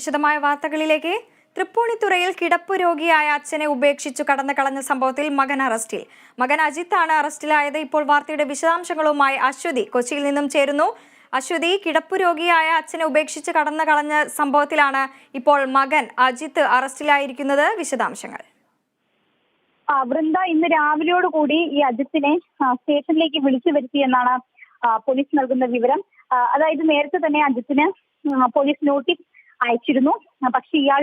വിശദമായ വാർത്തകളിലേക്ക്. തൃപ്പൂണിത്തുറയിൽ കിടപ്പു രോഗിയായ അച്ഛനെ ഉപേക്ഷിച്ചു കടന്നുകളഞ്ഞ സംഭവത്തിൽ മകൻ അറസ്റ്റിൽ. മകൻ അജിത്താണ് അറസ്റ്റിലായത്. ഇപ്പോൾ വാർത്തയുടെ വിശദാംശങ്ങളുമായി അശ്വതി കൊച്ചിയിൽ നിന്നും ചേരുന്നു. അശ്വതി, കിടപ്പു രോഗിയായ അച്ഛനെ ഉപേക്ഷിച്ച് കടന്നുകളഞ്ഞ സംഭവത്തിലാണ് ഇപ്പോൾ മകൻ അജിത്ത് അറസ്റ്റിലായിരിക്കുന്നത്. വിശദാംശങ്ങൾ. വൃന്ദ, ഇന്ന് രാവിലെയോടുകൂടി ഈ അജിത്തിനെ സ്റ്റേഷനിലേക്ക് വിളിച്ചു വരുത്തിയെന്നാണ് പോലീസ് നൽകുന്ന വിവരം. അതായത് നേരത്തെ തന്നെ അജിത്തിന് പോലീസ് നോട്ടീസ് അയച്ചിരുന്നു. പക്ഷെ ഇയാൾ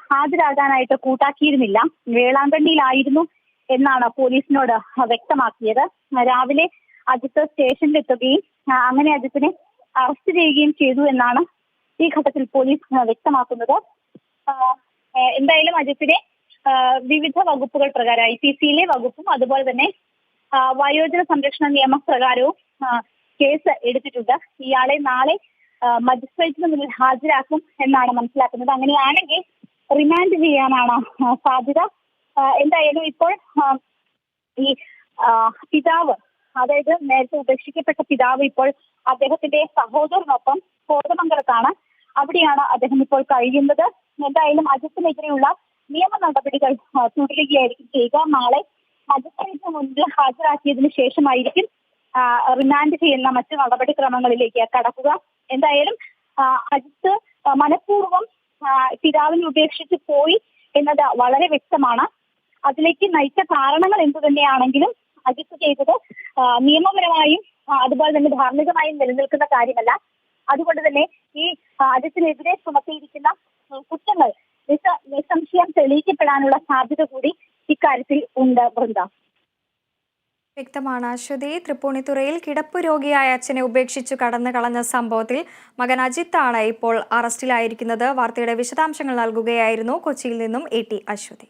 ഹാജരാകാനായിട്ട് കൂട്ടാക്കിയിരുന്നില്ല. വേളാങ്കണ്ണിയിലായിരുന്നു എന്നാണ് പോലീസിനോട് വ്യക്തമാക്കിയത്. രാവിലെ അജിത്ത് സ്റ്റേഷനിലെത്തുകയും അങ്ങനെ അജിത്തിനെ അറസ്റ്റ് ചെയ്യുകയും ചെയ്തു എന്നാണ് ഈ ഘട്ടത്തിൽ പോലീസ് വ്യക്തമാക്കുന്നത്. എന്തായാലും അജിത്തിനെ വിവിധ വകുപ്പുകൾ പ്രകാരം IPCയിലെ വകുപ്പും അതുപോലെ തന്നെ വയോജന സംരക്ഷണ നിയമപ്രകാരവും കേസ് എടുത്തിട്ടുണ്ട്. ഇയാളെ നാളെ മജിസ്ട്രേറ്റിന് മുന്നിൽ ഹാജരാക്കും എന്നാണ് മനസ്സിലാക്കുന്നത്. അങ്ങനെയാണെങ്കിൽ റിമാൻഡ് ചെയ്യാനാണ് സാധ്യത. എന്തായാലും ഇപ്പോൾ ഈ പിതാവ്, അതായത് നേരത്തെ ഉപേക്ഷിക്കപ്പെട്ട പിതാവ് ഇപ്പോൾ അദ്ദേഹത്തിന്റെ സഹോദരനൊപ്പം കോതമംഗലത്താണ്. അവിടെയാണ് അദ്ദേഹം ഇപ്പോൾ കഴിയുന്നത്. എന്തായാലും അജിത്തിനെതിരെയുള്ള നിയമ നടപടികൾ തുടരുകയായിരിക്കും ചെയ്യുക. നാളെ മജിസ്ട്രേറ്റിന് മുന്നിൽ ഹാജരാക്കിയതിനു ശേഷമായിരിക്കും റിമാൻഡ് ചെയ്യുന്ന മറ്റു നടപടിക്രമങ്ങളിലേക്ക് കടക്കുക. എന്തായാലും അജിത്ത് മനഃപൂർവ്വം പിതാവിനെ ഉപേക്ഷിച്ച് പോയി എന്നത് വളരെ വ്യക്തമാണ്. അതിലേക്ക് നയിച്ച കാരണങ്ങൾ എന്തു തന്നെയാണെങ്കിലും അജിത്ത് ചെയ്തത് നിയമപരമായും അതുപോലെ തന്നെ ധാർമ്മികമായും നിലനിൽക്കുന്ന കാര്യമല്ല. അതുകൊണ്ട് തന്നെ ഈ അജിത്തിനെതിരെ ചുമത്തിയിരിക്കുന്ന കുറ്റങ്ങൾ നിസ്സംശയം തെളിയിക്കപ്പെടാനുള്ള സാധ്യത കൂടി ഇക്കാര്യത്തിൽ ഉണ്ട്. വൃന്ദ, വ്യക്തമാണ് അശ്വതി. തൃപ്പൂണിത്തുറയിൽ കിടപ്പു രോഗിയായ അച്ഛനെ ഉപേക്ഷിച്ചു കടന്നുകളഞ്ഞ സംഭവത്തിൽ മകൻ അജിത്താണ് ഇപ്പോൾ അറസ്റ്റിലായിരിക്കുന്നത്. വാർത്തയുടെ വിശദാംശങ്ങൾ നൽകുകയായിരുന്നു കൊച്ചിയിൽ നിന്നും AT അശ്വതി.